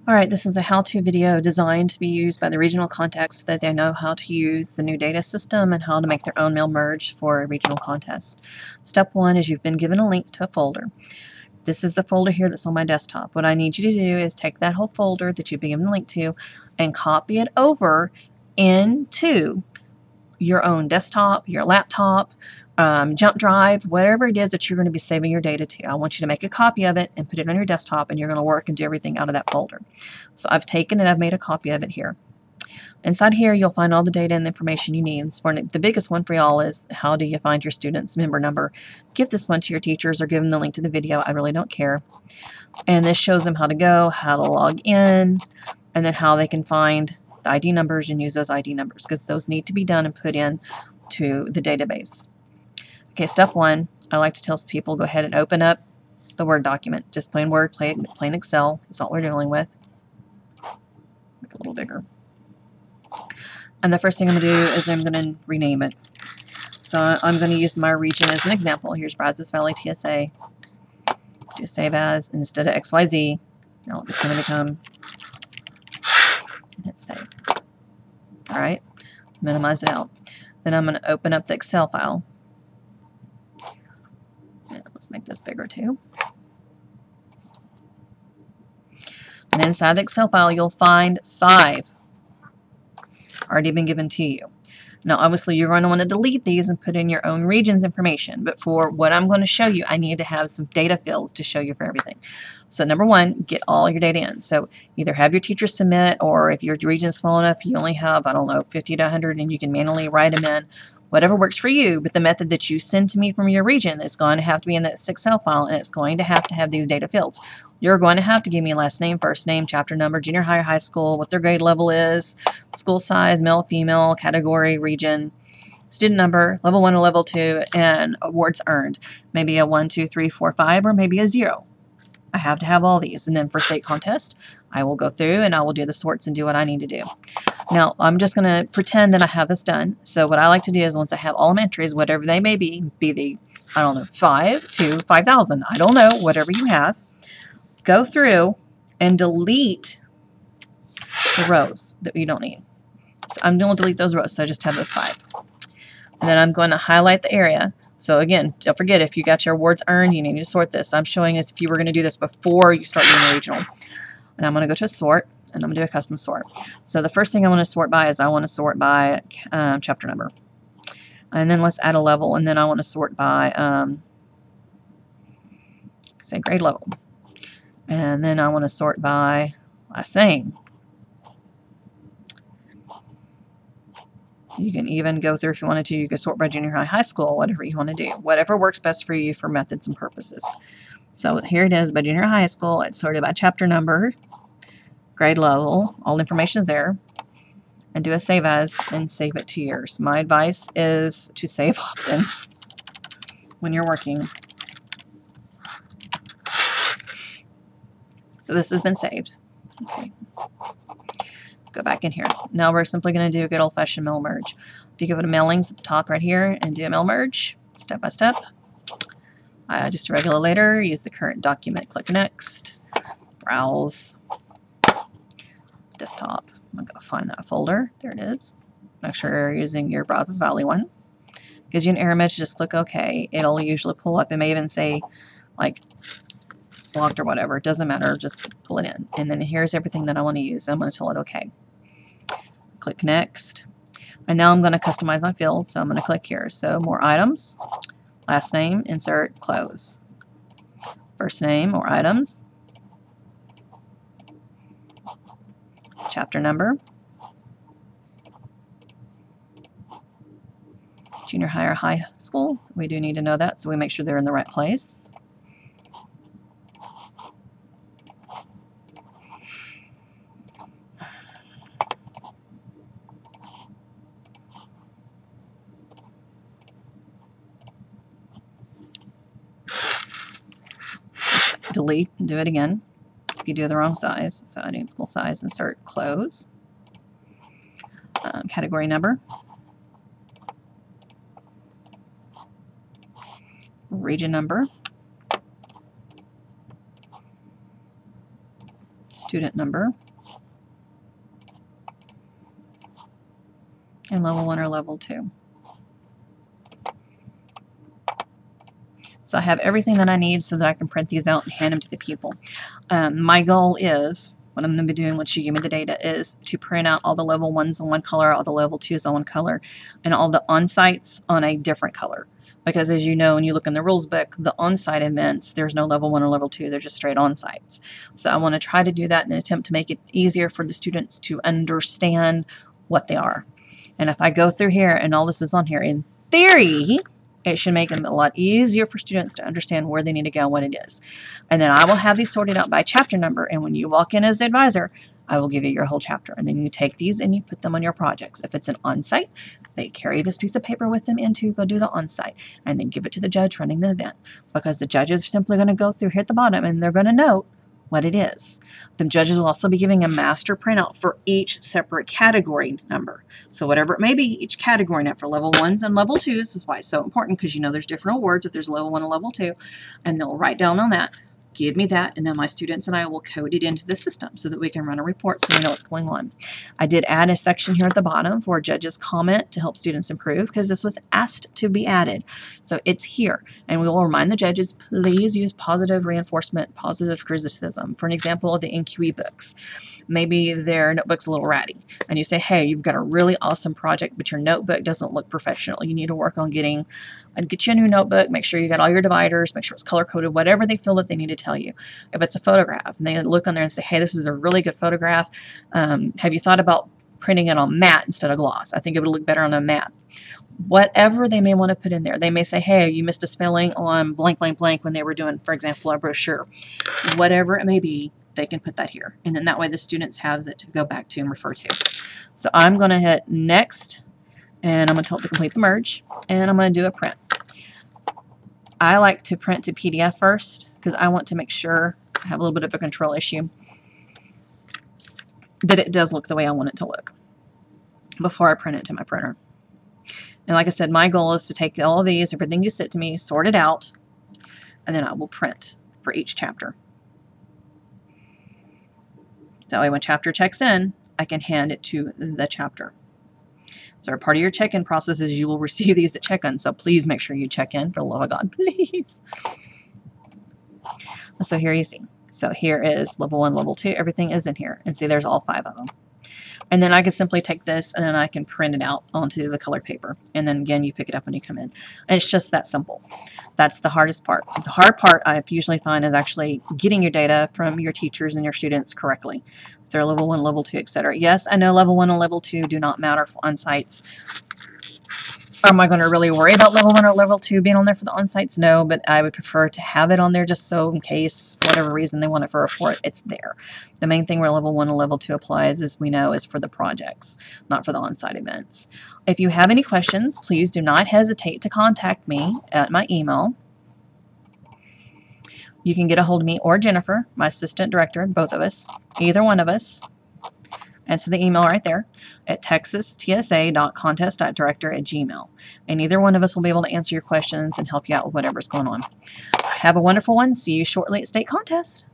Alright, this is a how-to video designed to be used by the regional contacts so that they know how to use the new data system and how to make their own mail merge for a regional contest. Step 1 is you've been given a link to a folder. This is the folder here that's on my desktop. What I need you to do is take that whole folder that you've been given the link to and copy it over into your own desktop, your laptop, jump drive, whatever it is that you're going to be saving your data to. I want you to make a copy of it and put it on your desktop, and you're going to work and do everything out of that folder. So I've taken it, I've made a copy of it here. Inside here, you'll find all the data and the information you need. The biggest one for y'all is how do you find your student's member number. Give this one to your teachers or give them the link to the video. I really don't care. And this shows them how to go, how to log in, and then how they can find the ID numbers and use those ID numbers, because those need to be done and put in to the database. Okay, step 1, I like to tell people go ahead and open up the Word document. Just plain Word, plain Excel. That's all we're dealing with. Make it a little bigger. And the first thing I'm going to do is I'm going to rename it. So I'm going to use my region as an example. Here's Brazos Valley TSA. Do save as instead of XYZ. Now it's going to become, and hit save. Alright, minimize it out. Then I'm going to open up the Excel file. And let's make this bigger too. And inside the Excel file, you'll find 5 already been given to you. Now, obviously, you're going to want to delete these and put in your own region's information. But for what I'm going to show you, I need to have some data fields to show you for everything. So, number 1, get all your data in. So, either have your teacher submit, or if your region is small enough, you only have, I don't know, 50 to 100, and you can manually write them in. Whatever works for you, but the method that you send to me from your region is going to have to be in that Excel file, and it's going to have these data fields. You're going to have to give me last name, first name, chapter number, junior high or high school, what their grade level is, school size, male, female, category, region, student number, level 1 or level 2, and awards earned. Maybe a 1, 2, 3, 4, 5, or maybe a 0. I have to have all these. And then for state contest, I will go through and I will do the sorts and do what I need to do. Now, I'm just going to pretend that I have this done. So what I like to do is once I have all my entries, whatever they may be the, I don't know, 5 to 5,000, I don't know, whatever you have, go through and delete the rows that you don't need. So I'm going to delete those rows, so I just have those 5. And then I'm going to highlight the area. So again, don't forget, if you got your awards earned, you need to sort this. I'm showing as if you were going to do this before you start doing the regional. And I'm going to go to sort, and I'm going to do a custom sort. So the first thing I want to sort by is I want to sort by chapter number. And then let's add a level, and then I want to sort by, say, grade level. And then I want to sort by last name. You can even go through, if you wanted to, you could sort by junior high, high school, whatever you want to do. Whatever works best for you for methods and purposes. So here it is by junior high school. It's sorted by chapter number, grade level, all the information is there. And do a save as and save it to yours. My advice is to save often when you're working. So this has been saved. Okay. Go back in here. Now we're simply going to do a good old-fashioned mail merge. If you go to mailings at the top right here and do a mail merge, step by step, just a regular letter, use the current document, click next, browse, desktop. I'm going to go find that folder. There it is. Make sure you're using your Brazos Valley one. Gives you an error message, just click OK. It'll usually pull up. It may even say like blocked or whatever. It doesn't matter. Just pull it in. And then here's everything that I want to use. I'm going to tell it OK. Click next. And now I'm going to customize my field. So I'm going to click here. So more items, last name, insert, close. First name, more items, chapter number, junior high or high school. We do need to know that, so we make sure they're in the right place. Delete and do it again if you do the wrong size. So I need school size, insert, close. Category number, region number, student number, and level 1 or level 2. So I have everything that I need so that I can print these out and hand them to the people. My goal is, what I'm going to be doing once you give me the data, is to print out all the level 1s on one color, all the level 2s on one color, and all the on-sites on a different color. Because as you know, when you look in the rules book, the on-site events, there's no level 1 or level 2, they're just straight on-sites. So I want to try to do that in an attempt to make it easier for the students to understand what they are. And if I go through here and all this is on here, in theory, it should make them a lot easier for students to understand where they need to go and what it is. And then I will have these sorted out by chapter number, and when you walk in as the advisor, I will give you your whole chapter. And then you take these and you put them on your projects. If it's an on-site, they carry this piece of paper with them in to go do the on-site, and then give it to the judge running the event, because the judges are simply going to go through here at the bottom and they're going to note what it is. The judges will also be giving a master printout for each separate category number. So whatever it may be, each category number for level 1s and level 2s, this is why it's so important, because you know there's different awards if there's level 1 and level 2, and they'll write down on that, give me that, and then my students and I will code it into the system so that we can run a report so we know what's going on. I did add a section here at the bottom for judges' comment to help students improve, because this was asked to be added. So it's here, and we will remind the judges, please use positive reinforcement, positive criticism. For an example of the NQE books, maybe their notebook's a little ratty, and you say, hey, you've got a really awesome project, but your notebook doesn't look professional. You need to work on get you a new notebook, make sure you got all your dividers, make sure it's color-coded, whatever they feel that they need to tell you. If it's a photograph, and they look on there and say, hey, this is a really good photograph, have you thought about printing it on matte instead of gloss? I think it would look better on a matte. Whatever they may want to put in there. They may say, hey, you missed a spelling on blank, blank, blank when they were doing, for example, a brochure. Whatever it may be, they can put that here. And then that way the students have it to go back to and refer to. So I'm going to hit next, and I'm going to tell it to complete the merge, and I'm going to do a print. I like to print to PDF first because I want to make sure I have a little bit of a control issue that it does look the way I want it to look before I print it to my printer. And like I said, my goal is to take all of these, everything you sent to me, sort it out, and then I will print for each chapter. That way when chapter checks in, I can hand it to the chapter. So part of your check-in process is you will receive these at check-in. So please make sure you check in, for the love of God, please. So here you see. So here is level 1, level 2. Everything is in here. And see, there's all 5 of them. And then I can simply take this and then I can print it out onto the colored paper. And then again, you pick it up when you come in. And it's just that simple. That's the hardest part. The hard part I usually find is actually getting your data from your teachers and your students correctly. If they're level 1, level 2, etc. Yes, I know level 1 and level 2 do not matter for on-sites. Am I going to really worry about level 1 or level 2 being on there for the on-sites? No, but I would prefer to have it on there just so in case, for whatever reason, they want it for a report, it's there. The main thing where level 1 and level 2 applies, as we know, is for the projects, not for the on-site events. If you have any questions, please do not hesitate to contact me at my email. You can get a hold of me or Jennifer, my assistant director, both of us, either one of us. Answer the email right there at TxTSA.contest.director@gmail. And either one of us will be able to answer your questions and help you out with whatever's going on. Have a wonderful one. See you shortly at State Contest.